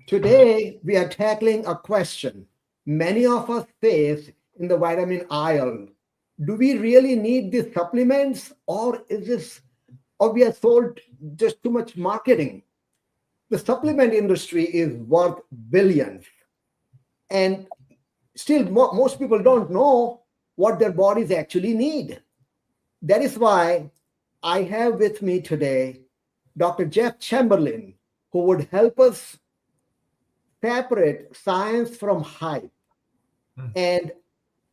Today, we are tackling a question many of us face in the vitamin aisle. Do we really need these supplements, or we are sold just too much marketing? The supplement industry is worth billions, and still, most people don't know what their bodies actually need. That is why I have with me today Dr. Jeff Chamberlain, who would help us separate science from hype and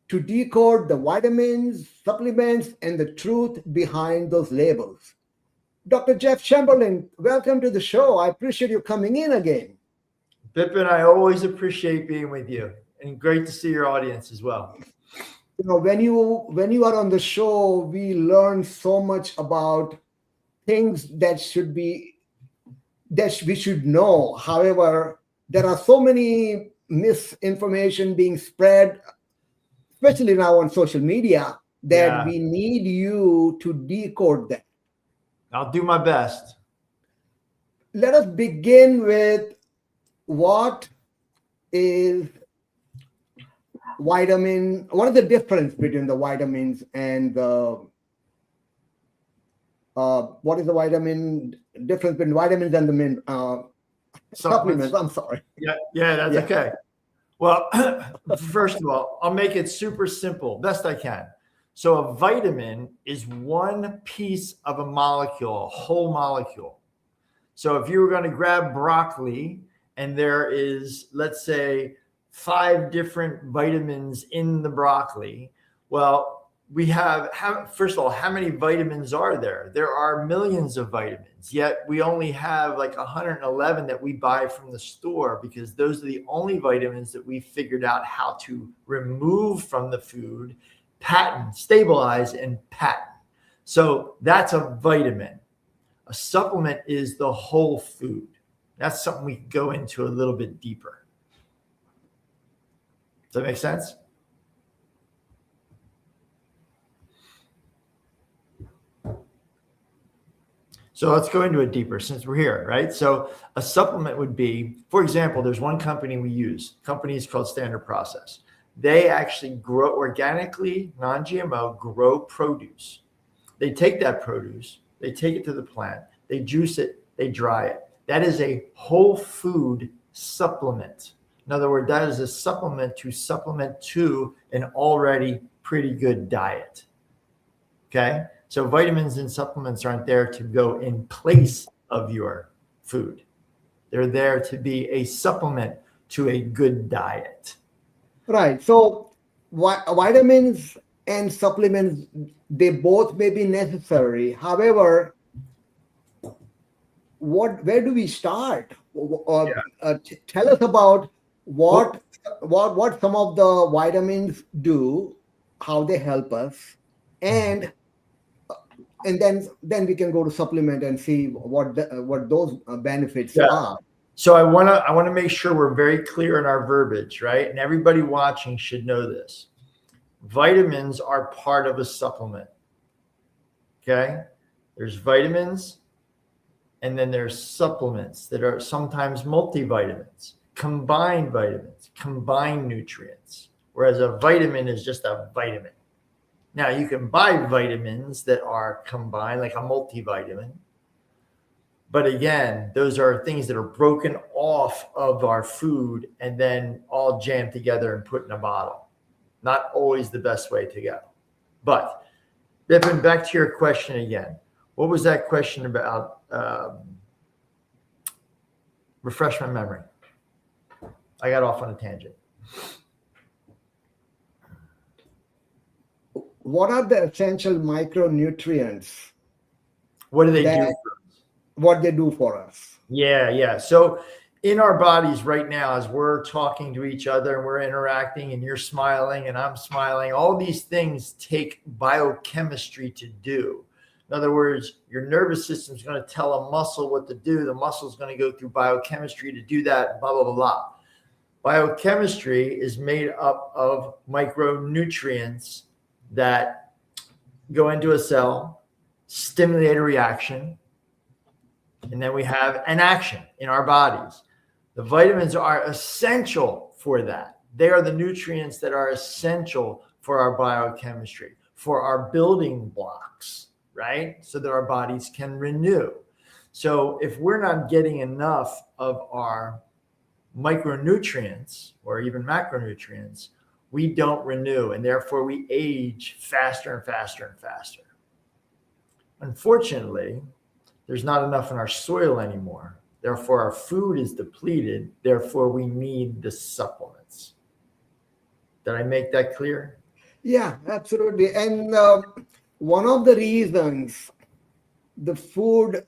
to decode the vitamins, supplements, and the truth behind those labels. Dr. Jeff Chamberlain, welcome to the show. I appreciate you coming in again. Bipin, I always appreciate being with you, and great to see your audience as well. You know, when you are on the show, we learn so much about things that we should know. However, there are so many misinformation being spread, especially now on social media, that we need you to decode that. I'll do my best. Let us begin with what is the difference between the vitamins and the what is the difference between vitamins and the supplements? I'm sorry. Yeah, that's okay. Well, first of all, I'll make it super simple, best I can. So a vitamin is one piece of a molecule, a whole molecule. So if you were going to grab broccoli and there is, let's say, 5 different vitamins in the broccoli, well, we have, first of all, how many vitamins are there? There are millions of vitamins, yet we only have like 111 that we buy from the store because those are the only vitamins that we figured out how to remove from the food, stabilize and patent. So that's a vitamin. A supplement is the whole food. That's something we can go into a little bit deeper. Does that make sense? So let's go into it deeper since we're here, right? So a supplement would be, for example, there's one company we use. The company is called Standard Process. They actually grow organically, non-GMO, grow produce. They take that produce, they take it to the plant, they juice it, they dry it. That is a whole food supplement. In other words, that is a supplement to an already pretty good diet. Okay? So vitamins and supplements aren't there to go in place of your food. They're there to be a supplement to a good diet. Right. So vitamins and supplements, they both may be necessary. However, where do we start? Tell us about what some of the vitamins do, how they help us, and then we can go to supplement and see what those benefits are. So I want to make sure we're very clear in our verbiage, right? And everybody watching should know this. Vitamins are part of a supplement. Okay? There's vitamins, and then there's supplements that are sometimes multivitamins, combined vitamins, combined nutrients, whereas a vitamin is just a vitamin. Now, you can buy vitamins that are combined, like a multivitamin. But again, those are things that are broken off of our food and then all jammed together and put in a bottle. Not always the best way to go. But, Bipin, back to your question again. What was that question about? Refresh my memory. I got off on a tangent. What are the essential micronutrients? What do they do for us? What they do for us? Yeah. So in our bodies right now, as we're talking to each other and we're interacting and you're smiling and I'm smiling, all these things take biochemistry to do. In other words, your nervous system is going to tell a muscle what to do. The muscle is going to go through biochemistry to do that, blah, blah, blah, blah. Biochemistry is made up of micronutrients that go into a cell, stimulate a reaction, and then we have an action in our bodies. The vitamins are essential for that. They are the nutrients that are essential for our biochemistry, for our building blocks, right? So that our bodies can renew. So if we're not getting enough of our micronutrients or even macronutrients, we don't renew, and therefore we age faster and faster and faster. Unfortunately, there's not enough in our soil anymore. Therefore, our food is depleted. Therefore, we need the supplements. Did I make that clear? Yeah, absolutely. And one of the reasons the food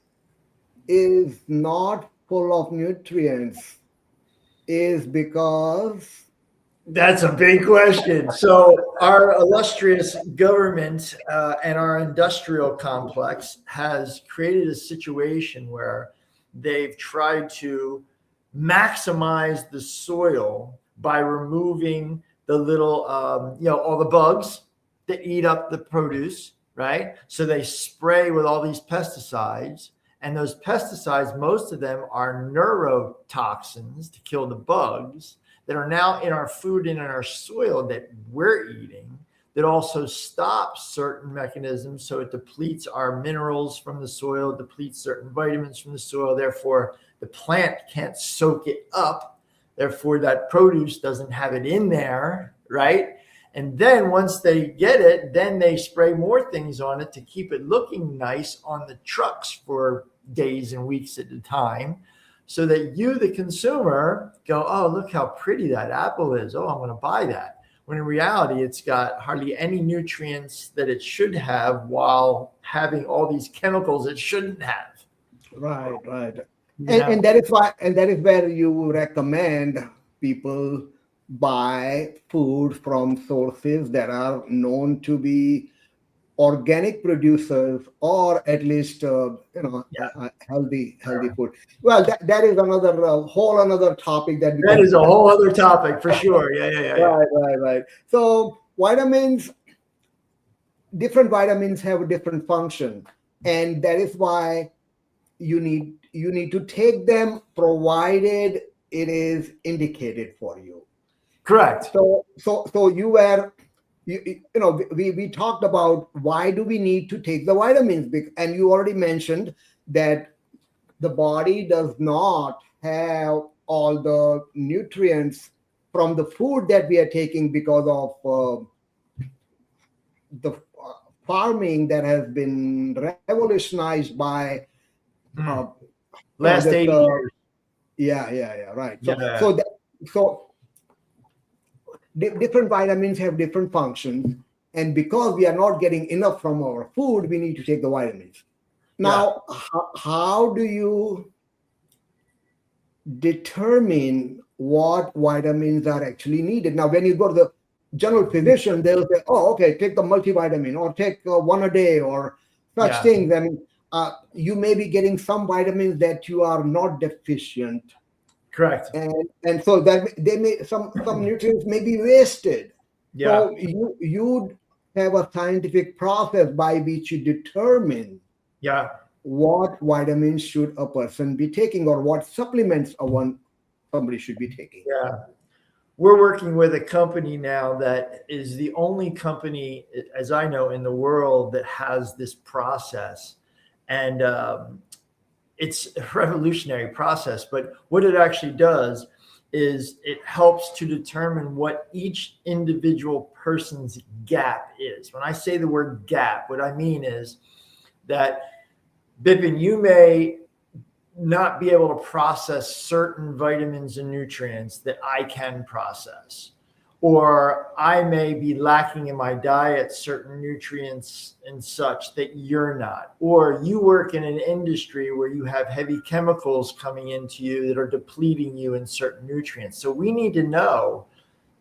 is not full of nutrients is because... That's a big question. So our illustrious government and our industrial complex has created a situation where they've tried to maximize the soil by removing the little, all the bugs that eat up the produce, right? So they spray with all these pesticides, and those pesticides, most of them are neurotoxins to kill the bugs that are now in our food and in our soil that we're eating, that also stops certain mechanisms. So it depletes our minerals from the soil, depletes certain vitamins from the soil. Therefore, the plant can't soak it up. Therefore, that produce doesn't have it in there, right? And then once they get it, then they spray more things on it to keep it looking nice on the trucks for days and weeks at a time, so that you, the consumer, go, oh, look how pretty that apple is. Oh, I'm going to buy that. When in reality, it's got hardly any nutrients that it should have while having all these chemicals it shouldn't have. Right. And that is where you recommend people buy food from sources that are known to be organic producers, or at least healthy food. Well, that is another whole another topic that is a whole other topic for sure. Yeah. Right. So different vitamins have a different function, and that is why you need to take them provided it is indicated for you. Correct. So we talked about why do we need to take the vitamins, and you already mentioned that the body does not have all the nutrients from the food that we are taking because of the farming that has been revolutionized by last 80 years. Yeah, right. Yeah. So different vitamins have different functions, and because we are not getting enough from our food, we need to take the vitamins. Now, how do you determine what vitamins are actually needed? Now, when you go to the general physician, they'll say, oh, okay, take the multivitamin, or take one a day, or such things. And you may be getting some vitamins that you are not deficient. Correct. And so that they may some nutrients may be wasted. Yeah. So you have a scientific process by which you determine what vitamins should a person be taking, or what supplements somebody should be taking. Yeah. We're working with a company now that is the only company, as I know, in the world that has this process. And it's a revolutionary process, but what it actually does is it helps to determine what each individual person's gap is. When I say the word gap, what I mean is that, Bipin, you may not be able to process certain vitamins and nutrients that I can process. Or I may be lacking in my diet certain nutrients and such that you're not. Or you work in an industry where you have heavy chemicals coming into you that are depleting you in certain nutrients. So we need to know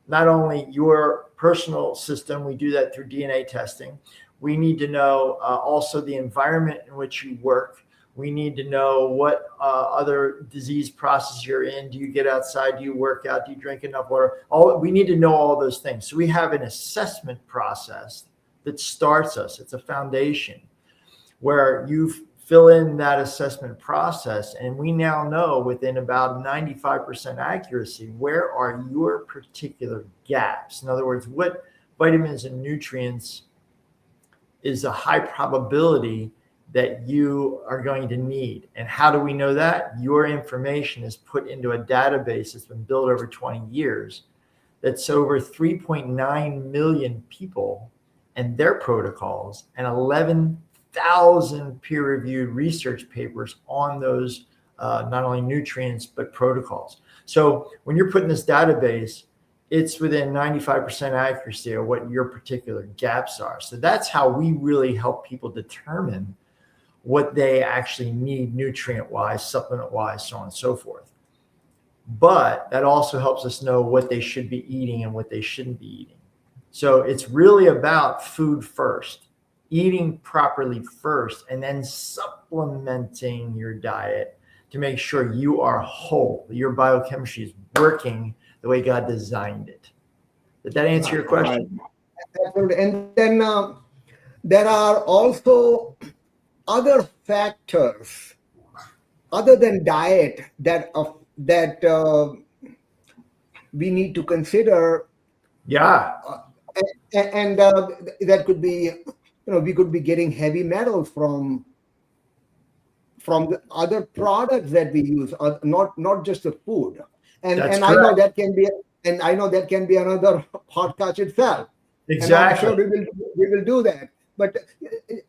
not only your personal system, we do that through DNA testing. We need to know also the environment in which you work. We need to know what other disease process you're in. Do you get outside? Do you work out? Do you drink enough water? We need to know all those things. So we have an assessment process that starts us. It's a foundation where you fill in that assessment process. And we now know within about 95% accuracy, where are your particular gaps? In other words, what vitamins and nutrients is a high probability that you are going to need. And how do we know that? Your information is put into a database that's been built over 20 years. That's over 3.9 million people and their protocols, and 11,000 peer-reviewed research papers on those not only nutrients, but protocols. So when you're putting this database, it's within 95% accuracy of what your particular gaps are. So that's how we really help people determine what they actually need nutrient-wise, supplement-wise, so on and so forth. But that also helps us know what they should be eating and what they shouldn't be eating. So it's really about food first, eating properly first, and then supplementing your diet to make sure you are whole, your biochemistry is working the way God designed it. Did that answer your question? Right. And then there are also other factors other than diet that we need to consider. Yeah. And that could be, we could be getting heavy metals from the other products that we use, not just the food. And I know that can be, another podcast itself. Exactly. And I'm sure we will do that. But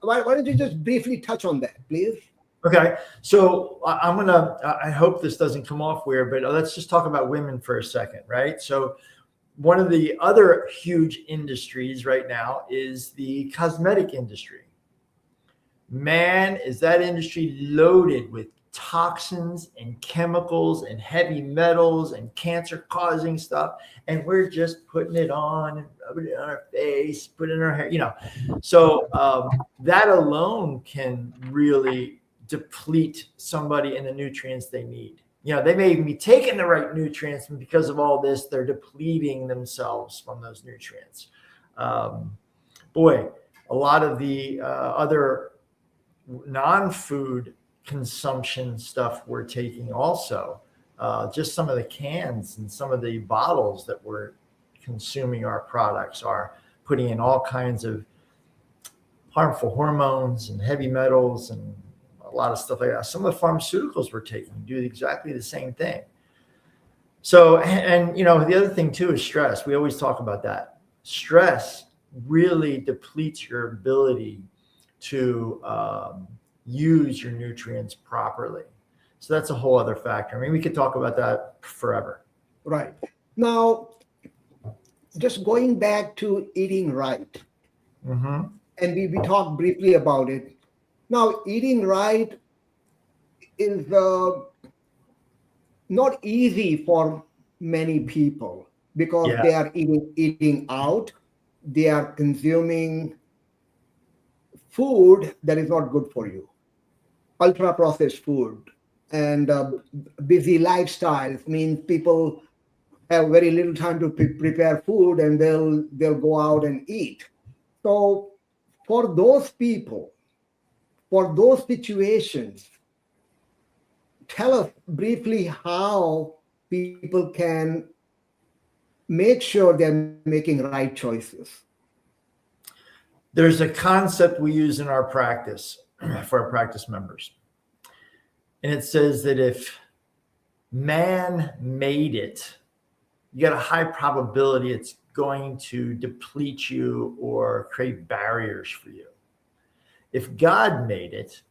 why don't you just briefly touch on that, please? Okay. So I hope this doesn't come off weird, but let's just talk about women for a second, right? So one of the other huge industries right now is the cosmetic industry. Man, is that industry loaded with toxins and chemicals and heavy metals and cancer causing stuff. And we're just putting it on and rubbing it on our face, putting it in our hair, So that alone can really deplete somebody in the nutrients they need. They may even be taking the right nutrients, and because of all this, they're depleting themselves from those nutrients. A lot of the other non-food consumption stuff we're taking also, just some of the cans and some of the bottles that we're consuming our products are putting in all kinds of harmful hormones and heavy metals and a lot of stuff like that. Some of the pharmaceuticals we're taking do exactly the same thing. So, and the other thing too is stress. We always talk about that. Stress really depletes your ability to use your nutrients properly. So that's a whole other factor. I mean, we could talk about that forever. Right. Now, just going back to eating right. Mm-hmm. And we talked briefly about it. Now, eating right is not easy for many people because they are eating out. They are consuming food that is not good for you, ultra processed food, and busy lifestyles means people have very little time to prepare food, and they'll go out and eat. So for those people, for those situations, tell us briefly how people can make sure they're making right choices. There's a concept we use in our practice for our practice members. And it says that if man made it, you got a high probability it's going to deplete you or create barriers for you. If God made it,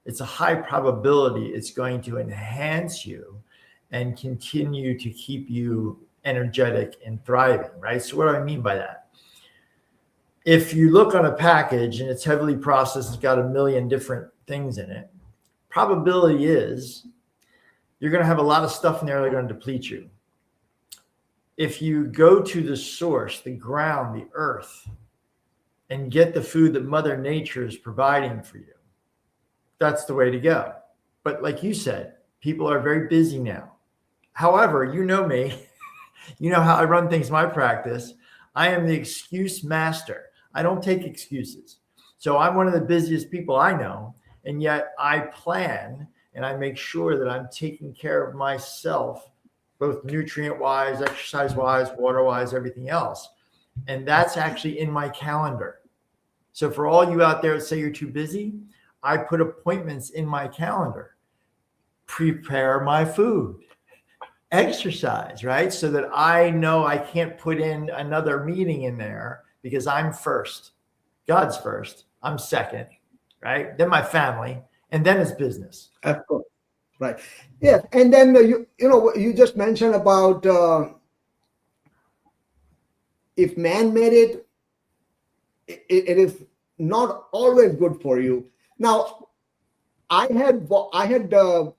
it's a high probability it's going to enhance you and continue to keep you energetic and thriving, right? So what do I mean by that? If you look on a package and it's heavily processed, it's got a million different things in it, probability is you're going to have a lot of stuff in there that are going to deplete you. If you go to the source, the ground, the earth, and get the food that Mother Nature is providing for you, that's the way to go. But like you said, people are very busy now. However, you know me, you know how I run things in my practice. I am the excuse master. I don't take excuses. So I'm one of the busiest people I know. And yet I plan and I make sure that I'm taking care of myself, both nutrient wise, exercise wise, water wise, everything else. And that's actually in my calendar. So for all you out there that say you're too busy, I put appointments in my calendar. Prepare my food, exercise, right? So that I know I can't put in another meeting in there because I'm first. God's first. I'm second, right? Then my family, and then it's business. Of course. Right. Yes. And then you just mentioned about if man made it, it is not always good for you. Now, I had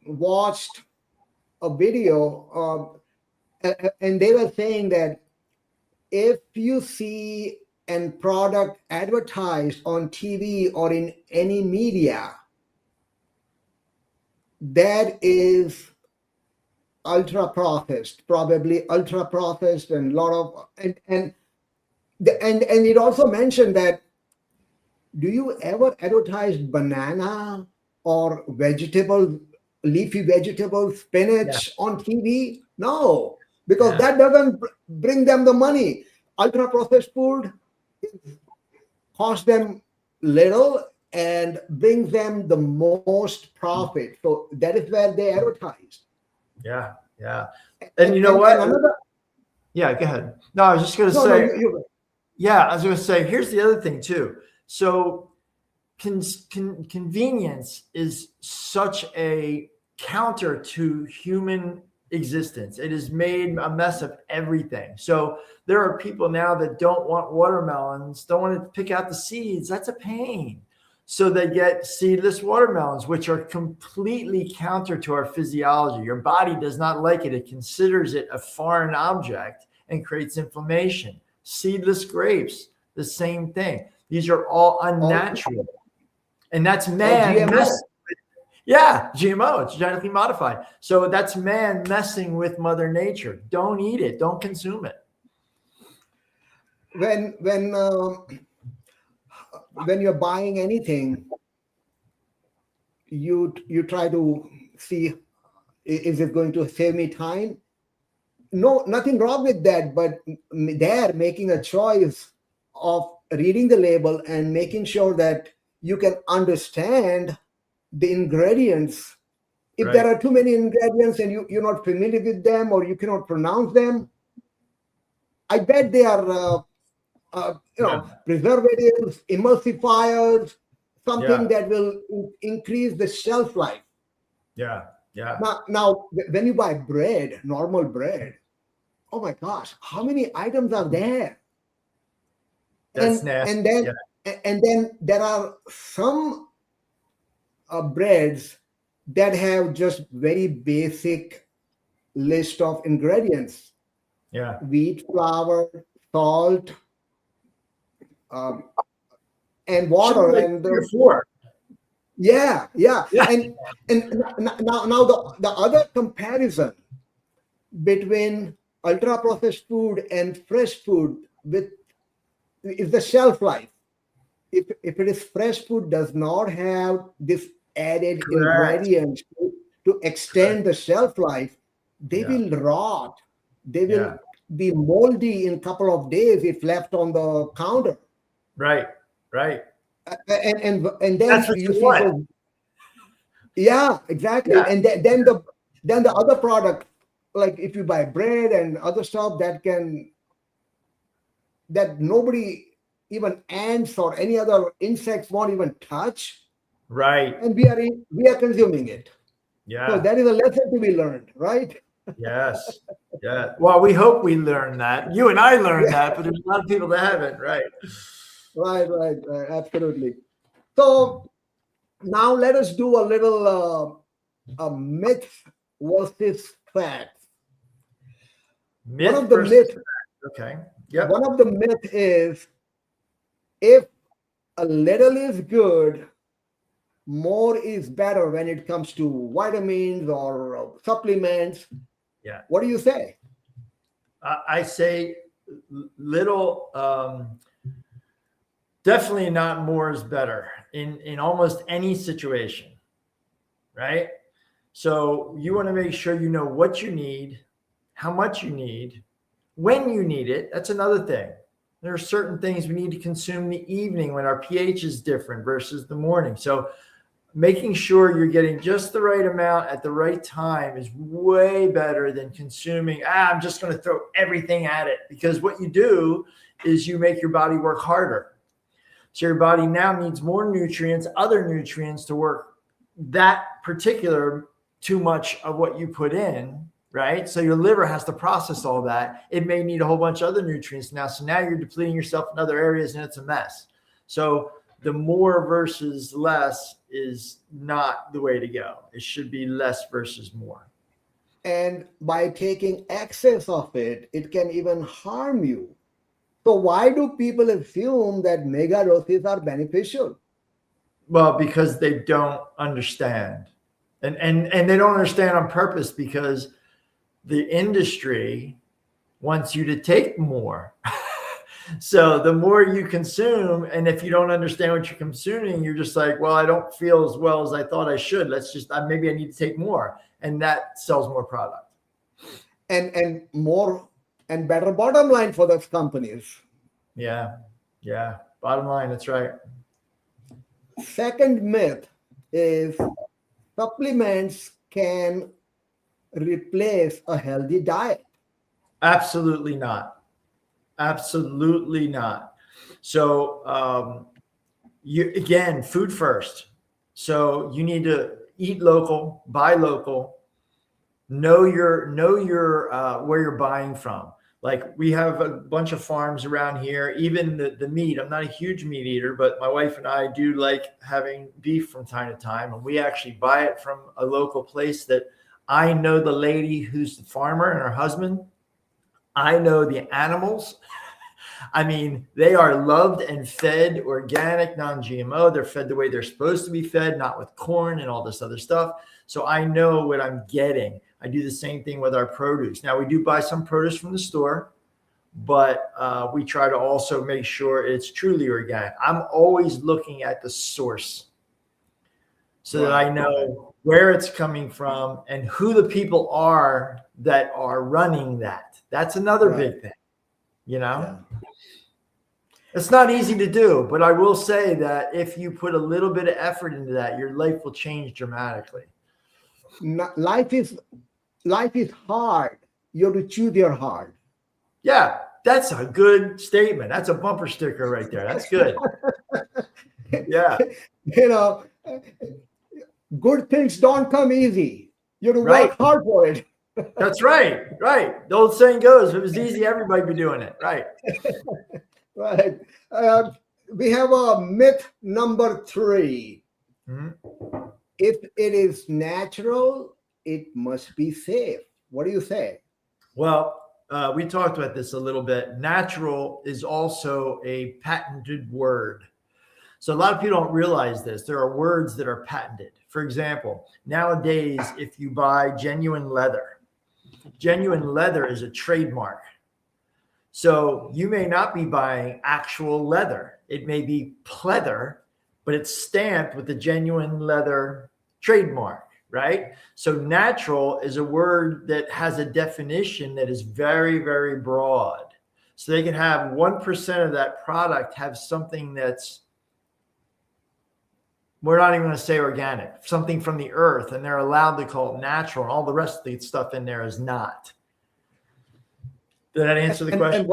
watched a video, and they were saying that if you see a product advertised on TV or in any media that is ultra processed, probably ultra processed, and a lot of and it also mentioned that, do you ever advertise banana or vegetables, leafy vegetables, spinach on TV? No, because that doesn't bring them the money. Ultra processed food costs them little and brings them the most profit. So that is where they advertise. Yeah. And you know what? Yeah, go ahead. No, I was just going to say. Yeah, I was going to say, here's the other thing too. So convenience is such a counter to human existence. It has made a mess of everything. So there are people now that don't want watermelons, don't want to pick out the seeds. That's a pain. So they get seedless watermelons, which are completely counter to our physiology. Your body does not like it. It considers it a foreign object and creates inflammation. Seedless grapes, the same thing. These are all unnatural. And that's man. GMO, it's genetically modified. So that's man messing with Mother Nature. Don't eat it. Don't consume it. When you're buying anything, you try to see, is it going to save me time? No, nothing wrong with that, but they're making a choice of reading the label and making sure that you can understand the ingredients. If there are too many ingredients and you're not familiar with them or you cannot pronounce them, I bet they are preservatives, emulsifiers, something that will increase the shelf life. Now, when you buy bread, normal bread, oh my gosh, how many items are there? That's nasty. And then there are some breads that have just very basic list of ingredients. Wheat flour, salt, and water, and and now the other comparison between ultra processed food and fresh food is the shelf life. If it is fresh food, does not have this added ingredients to extend the shelf life, they will rot. They will be moldy in a couple of days if left on the counter. Right. And then that's what you want. Exactly. And then the other product, like if you buy bread and other stuff that nobody, even ants or any other insects, won't even touch. And we are consuming it. So that is a lesson to be learned, right? Yes. Well, we hope we learn that. You and I learned that, but there's a lot of people that haven't, right? Right. Absolutely. So now let us do a little myth versus fact. One of the myths. Okay. One of the myths is, if a little is good, more is better when it comes to vitamins or supplements. What do you say? I say little Definitely not more is better in almost any situation, right? So you want to make sure you know what you need, how much you need, when you need it. That's another thing. There are certain things we need to consume in the evening when our pH is different versus the morning. So making sure you're getting just the right amount at the right time is way better than consuming, I'm just going to throw everything at it. Because what you do is you make your body work harder. So your body now needs more nutrients, other nutrients to work that particular too much of what you put in, right? So your liver has to process all that. It may need a whole bunch of other nutrients now. So now you're depleting yourself in other areas and it's a mess. So the more versus less is not the way to go. It should be less versus more. And by taking excess of it, it can even harm you. So why do people assume that mega doses are beneficial? Well, because they don't understand. And they don't understand on purpose, because the industry wants you to take more. So the more you consume, and if you don't understand what you're consuming, you're just like, well, I don't feel as well as I thought I should. Maybe I need to take more. And that sells more product. And more and better bottom line for those companies. Yeah. Bottom line, that's right. Second myth is supplements can replace a healthy diet. Absolutely not. Absolutely not. So again, food first. So you need to eat local, buy local, know your where you're buying from. Like we have a bunch of farms around here, even the meat. I'm not a huge meat eater, but my wife and I do like having beef from time to time. And we actually buy it from a local place that I know the lady who's the farmer and her husband. I know the animals. I mean, they are loved and fed organic, non-GMO. They're fed the way they're supposed to be fed, not with corn and all this other stuff. So I know what I'm getting. I do the same thing with our produce. Now, we do buy some produce from the store, but we try to also make sure it's truly organic. I'm always looking at the source so that I know where it's coming from and who the people are that are running that. That's another big thing, you know? Yeah. It's not easy to do, but I will say that if you put a little bit of effort into that, your life will change dramatically. Life is hard. You have to choose your hard. Yeah, that's a good statement. That's a bumper sticker right there. That's good. Yeah. You know, good things don't come easy. You have to work hard for it. That's right. Right. The old saying goes, if it was easy, everybody'd be doing it. Right. Right. We have a myth number 3. Mm-hmm. If it is natural, it must be safe. What do you say? Well, we talked about this a little bit. Natural is also a patented word. So a lot of people don't realize this. There are words that are patented. For example, nowadays, if you buy genuine leather is a trademark. So you may not be buying actual leather. It may be pleather, but it's stamped with the genuine leather trademark, right? So natural is a word that has a definition that is very, very broad. So they can have 1% of that product have something that's, we're not even going to say organic, something from the earth, and they're allowed to call it natural, and all the rest of the stuff in there is not. Did that answer the question?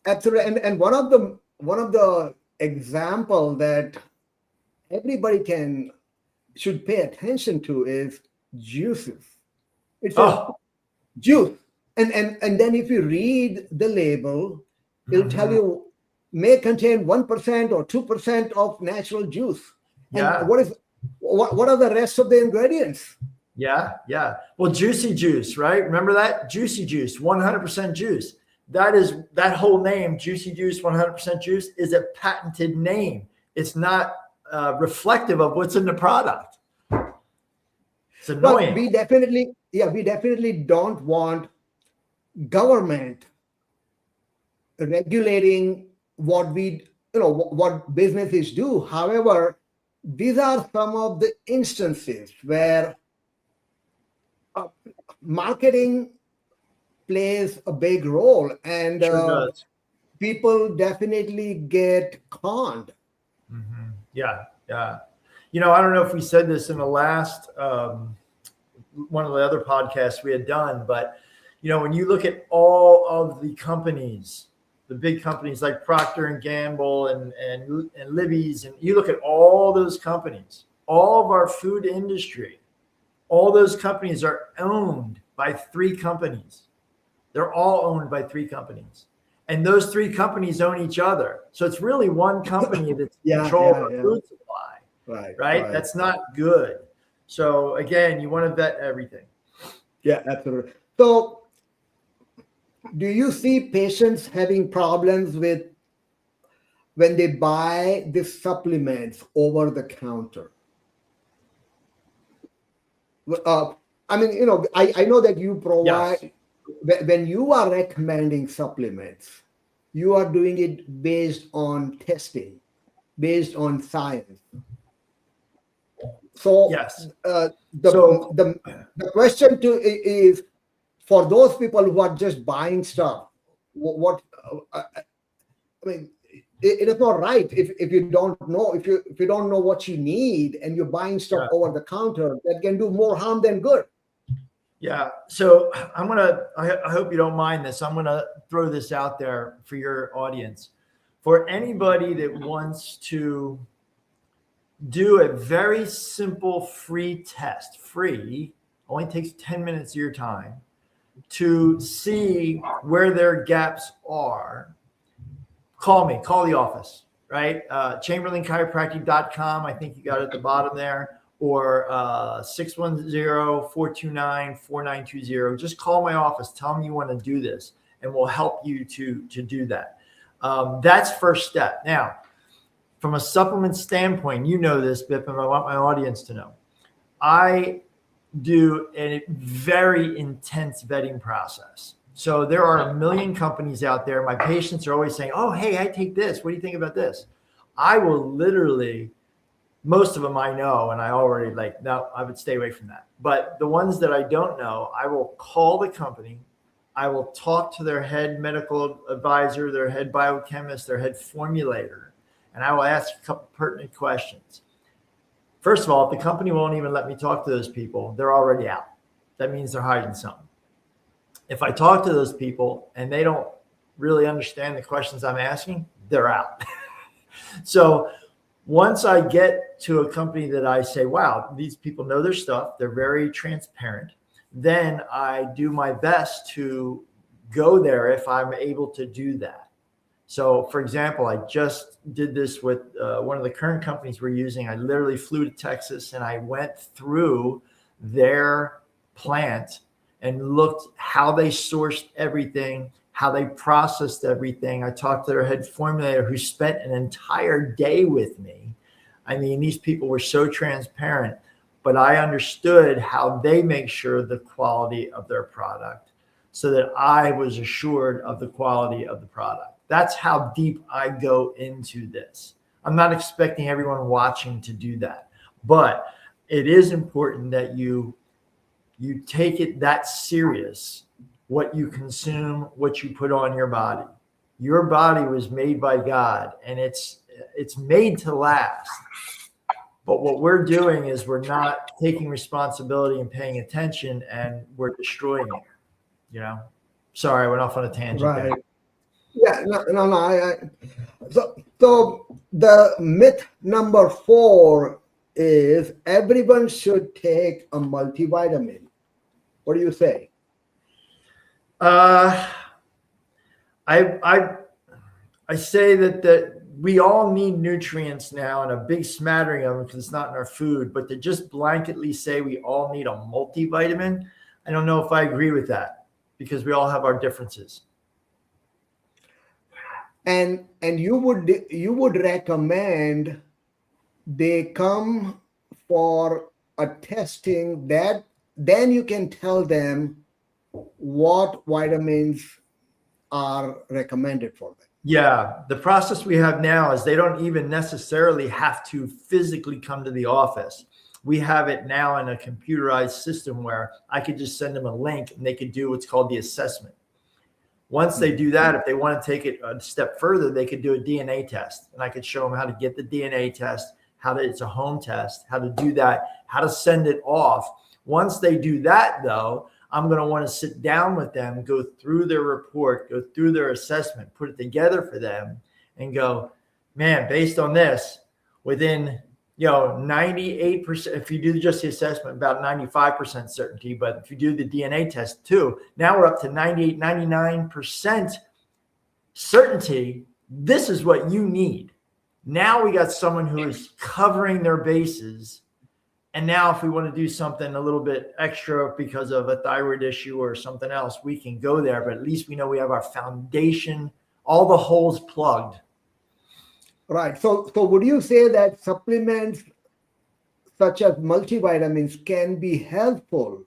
Absolutely. And one of the example that everybody should pay attention to is juices. It's juice. And then if you read the label, it'll tell you may contain 1% or 2% of natural juice. Yeah. And what are the rest of the ingredients? Yeah. Well, juicy juice, right? Remember that? Juicy juice, 100% juice. That whole name, juicy juice, 100% juice, is a patented name. It's not reflective of what's in the product. It's annoying. But we definitely don't want government regulating what we what businesses do. However, these are some of the instances where marketing plays a big role, and Sure does. people definitely get conned. Yeah, yeah. I don't know if we said this in the last one of the other podcasts we had done, but when you look at all of the companies, the big companies like Procter and Gamble and Libby's, and you look at all those companies, all of our food industry, all those companies are owned by 3 companies. They're all owned by 3 companies. And those 3 companies own each other. So it's really one company that's in control of the food supply. Right? That's not good. So again, you want to vet everything. Yeah, absolutely. So do you see patients having problems with when they buy the supplements over the counter? I know that you provide, when you are recommending supplements, you are doing it based on testing, based on science. So Yes. The question is, for those people who are just buying stuff, it is not right if you don't know, if you don't know what you need and you're buying stuff over the counter, that can do more harm than good. Yeah. So I hope you don't mind this. I'm gonna throw this out there for your audience. For anybody that wants to do a very simple free test, only takes 10 minutes of your time to see where their gaps are, call me, call the office, right? ChamberlainChiropractic.com. I think you got it at the bottom there, or 610-429-4920. Just call my office, tell them you want to do this, and we'll help you to do that. That's first step. Now, from a supplement standpoint, you know this, Bipin, I want my audience to know. I do a very intense vetting process. So there are a million companies out there. My patients are always saying, oh, hey, I take this. What do you think about this? I will literally, most of them I know, and I already no, I would stay away from that. But the ones that I don't know, I will call the company. I will talk to their head medical advisor, their head biochemist, their head formulator, and I will ask a couple pertinent questions. First of all, if the company won't even let me talk to those people, they're already out. That means they're hiding something. If I talk to those people and they don't really understand the questions I'm asking, they're out. So once I get to a company that I say, wow, these people know their stuff, they're very transparent, then I do my best to go there if I'm able to do that. So, for example, I just did this with one of the current companies we're using. I literally flew to Texas and I went through their plant and looked how they sourced everything, how they processed everything. I talked to their head formulator who spent an entire day with me. I mean, these people were so transparent, but I understood how they make sure the quality of their product so that I was assured of the quality of the product. That's how deep I go into this. I'm not expecting everyone watching to do that, but it is important that you take it that serious, what you consume, what you put on your body. Your body was made by God, and it's made to last. But what we're doing is we're not taking responsibility and paying attention, and we're destroying it. Sorry, I went off on a tangent there. Yeah, no. So the myth number 4 is everyone should take a multivitamin. What do you say? I say that we all need nutrients now, and a big smattering of them because it's not in our food. But to just blanketly say we all need a multivitamin, I don't know if I agree with that, because we all have our differences. And you would recommend they come for a testing, that then you can tell them what vitamins are recommended for them. Yeah, the process we have now is they don't even necessarily have to physically come to the office. We have it now in a computerized system where I could just send them a link and they could do what's called the assessment. Once they do that, if they want to take it a step further, they could do a DNA test, and I could show them how to get the DNA test, it's a home test, how to do that, how to send it off. Once they do that, though, I'm going to want to sit down with them, go through their report, go through their assessment, put it together for them, and go, man, based on this, within 98%, if you do just the assessment, about 95% certainty, but if you do the DNA test too, now we're up to 98, 99% certainty. This is what you need. Now we got someone who is covering their bases. And now if we want to do something a little bit extra because of a thyroid issue or something else, we can go there, but at least we know we have our foundation, all the holes plugged. Right. So would you say that supplements such as multivitamins can be helpful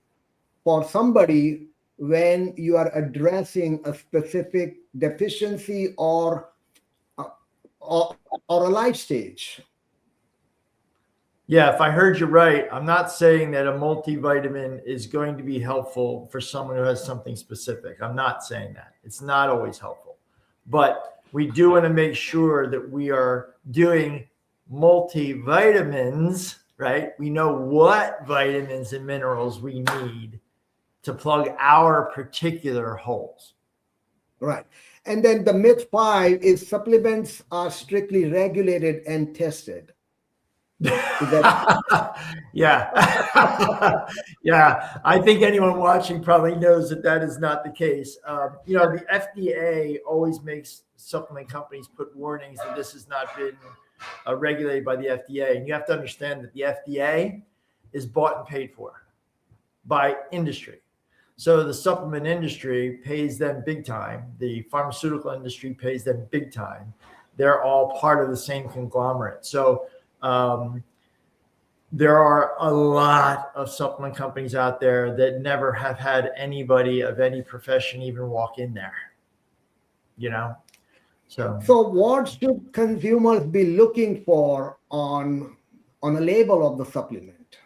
for somebody when you are addressing a specific deficiency or a life stage? Yeah, if I heard you right, I'm not saying that a multivitamin is going to be helpful for someone who has something specific. I'm not saying that. It's not always helpful. But we do want to make sure that we are doing multivitamins, right? We know what vitamins and minerals we need to plug our particular holes. Right. And then the myth 5 is supplements are strictly regulated and tested. Yeah. Yeah. I think anyone watching probably knows that is not the case. The FDA always makes supplement companies put warnings that this has not been regulated by the FDA. And you have to understand that the FDA is bought and paid for by industry. So the supplement industry pays them big time. The pharmaceutical industry pays them big time. They're all part of the same conglomerate. So there are a lot of supplement companies out there that never have had anybody of any profession even walk in there, So what should consumers be looking for on a label of the supplement?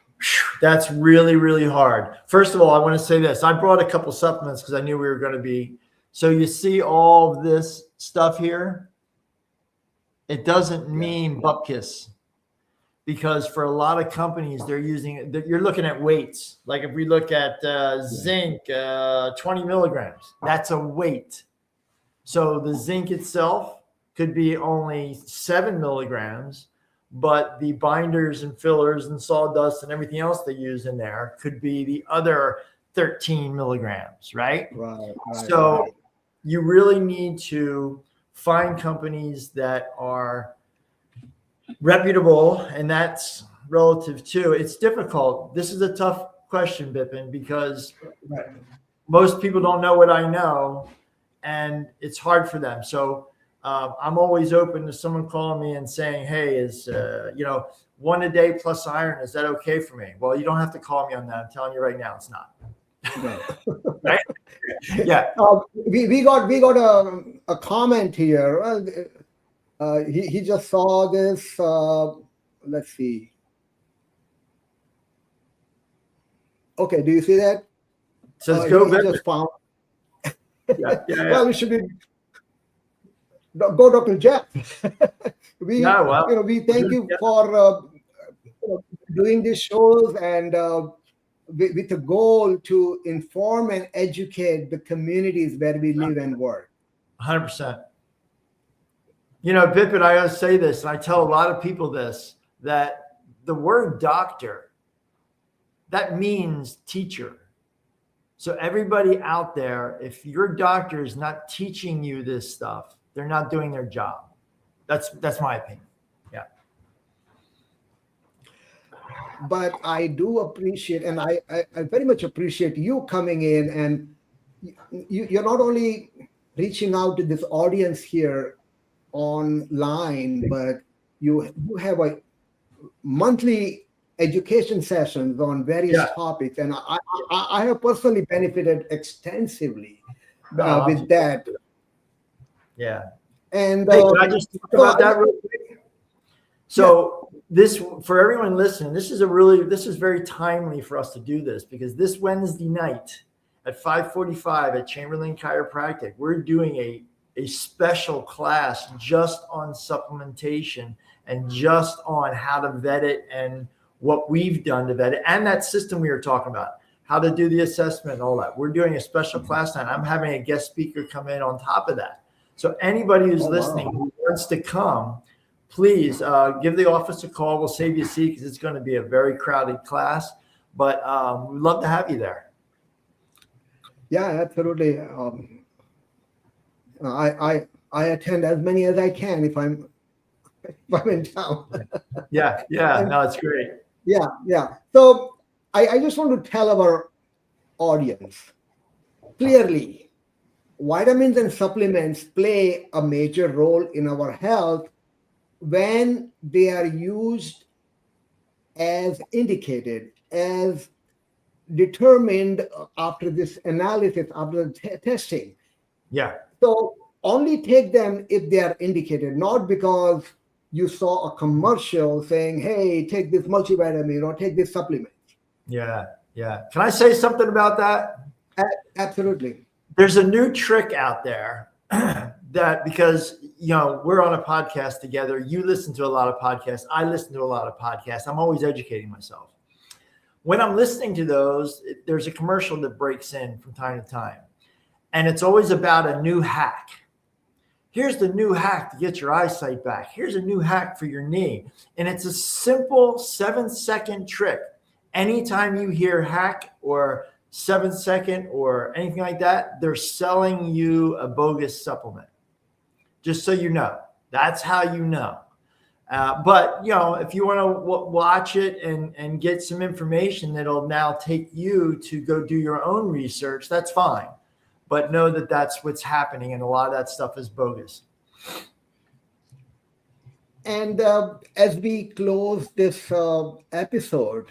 That's really, really hard. First of all, I want to say this. I brought a couple supplements because I knew we were going to be. So you see all of this stuff here? It doesn't mean bupkis. Because for a lot of companies, they're using, you're looking at weights. Like if we look at zinc, 20 milligrams, that's a weight. So the zinc itself could be only 7 milligrams, but the binders and fillers and sawdust and everything else they use in there could be the other 13 milligrams, right? Right. So you really need to find companies that are reputable, and that's relative to. It's difficult. This is a tough question, Bipin, because most people don't know what I know, and it's hard for them. So I'm always open to someone calling me and saying, "Hey, is 1 a day plus iron? Is that okay for me?" Well, you don't have to call me on that. I'm telling you right now, it's not. Right? Yeah. We got a comment here. He just saw this. Let's see. Okay, do you see that? Says go he just found. Yeah. Well, we should be go Dr. Jeff. We thank you for doing these shows and with the goal to inform and educate the communities where we live and work. 100%. Bipin, I always say this, and I tell a lot of people this, that the word doctor, that means teacher. So everybody out there, if your doctor is not teaching you this stuff, they're not doing their job. That's my opinion. Yeah. But I do appreciate, and I very much appreciate you coming in, and you're not only reaching out to this audience here online, but you have a monthly education sessions on various topics, and I have personally benefited extensively with that. Yeah. And Hey, can I just talk about that real quick? So this, for everyone listening, this is very timely for us to do this, because this Wednesday night at 5:45 at Chamberlain Chiropractic, we're doing a special class just on supplementation and just on how to vet it and what we've done to vet it, and that system we were talking about, how to do the assessment and all that. We're doing a special class tonight. I'm having a guest speaker come in on top of that. So anybody who's listening who wants to come, please give the office a call. We'll save you a seat because it's going to be a very crowded class, but we'd love to have you there. Yeah, absolutely. I attend as many as I can if I'm in town. Yeah. No, it's great. Yeah. So I just want to tell our audience clearly, vitamins and supplements play a major role in our health when they are used as indicated, as determined after this analysis, after the testing. Yeah. So only take them if they are indicated, not because you saw a commercial saying, hey, take this multivitamin or take this supplement. Yeah. Can I say something about that? Absolutely. There's a new trick out there that, because, we're on a podcast together. You listen to a lot of podcasts. I listen to a lot of podcasts. I'm always educating myself. When I'm listening to those, there's a commercial that breaks in from time to time. And it's always about a new hack. Here's the new hack to get your eyesight back. Here's a new hack for your knee. And it's a simple 7-second trick. Anytime you hear hack or 7-second or anything like that, they're selling you a bogus supplement. Just so you know, that's how you know. But if you want to watch it and get some information that'll now take you to go do your own research, that's fine. But know that that's what's happening, and a lot of that stuff is bogus. And as we close this episode,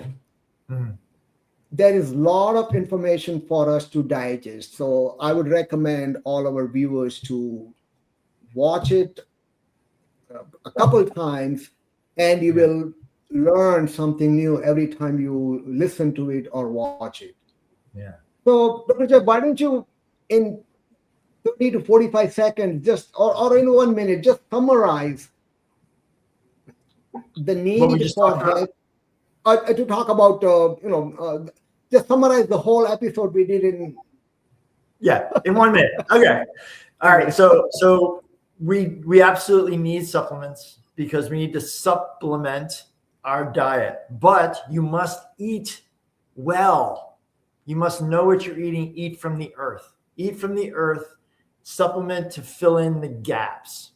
there is a lot of information for us to digest. So I would recommend all our viewers to watch it a couple times, and you will learn something new every time you listen to it or watch it. Yeah. So, Dr. Jeff, why don't you, in 30 to 45 seconds, just or in 1 minute, just summarize the need for help, to talk about, just summarize the whole episode we did in 1 minute. Okay. All right. So we absolutely need supplements, because we need to supplement our diet, but you must eat well. You must know what you're eating. Eat from the earth. Eat from the earth. Supplement to fill in the gaps,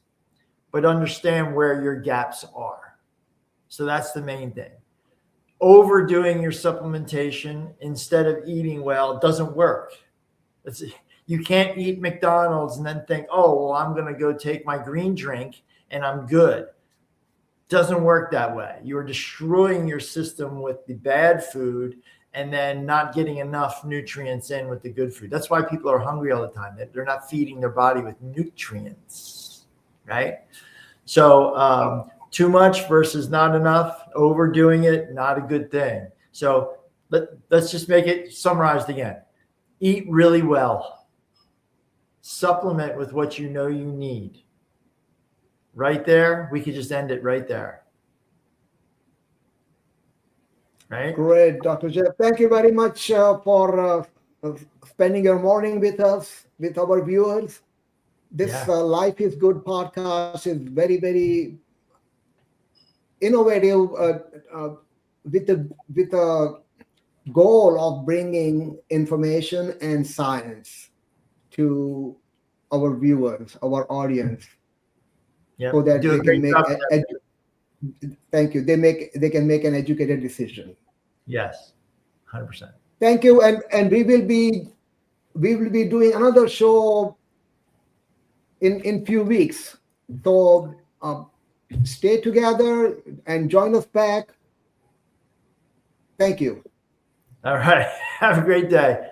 but understand where your gaps are. So that's the main thing. Overdoing your supplementation instead of eating well doesn't work. You can't eat McDonald's and then think, oh, well, I'm going to go take my green drink and I'm good. Doesn't work that way. You're destroying your system with the bad food and then not getting enough nutrients in with the good food. That's why people are hungry all the time. They're not feeding their body with nutrients, right? So too much versus not enough, overdoing it, not a good thing. So let's just make it summarized again. Eat really well. Supplement with what you know you need. Right there, we could just end it right there. Right? Great, Dr. Jeff. Thank you very much for spending your morning with us, with our viewers. This Life is Good podcast is very, very innovative with the goal of bringing information and science to our viewers, our audience, so that they can make thank you. They can make an educated decision. Yes, 100%. Thank you, and we will be doing another show in few weeks. So stay together and join us back. Thank you. All right. Have a great day.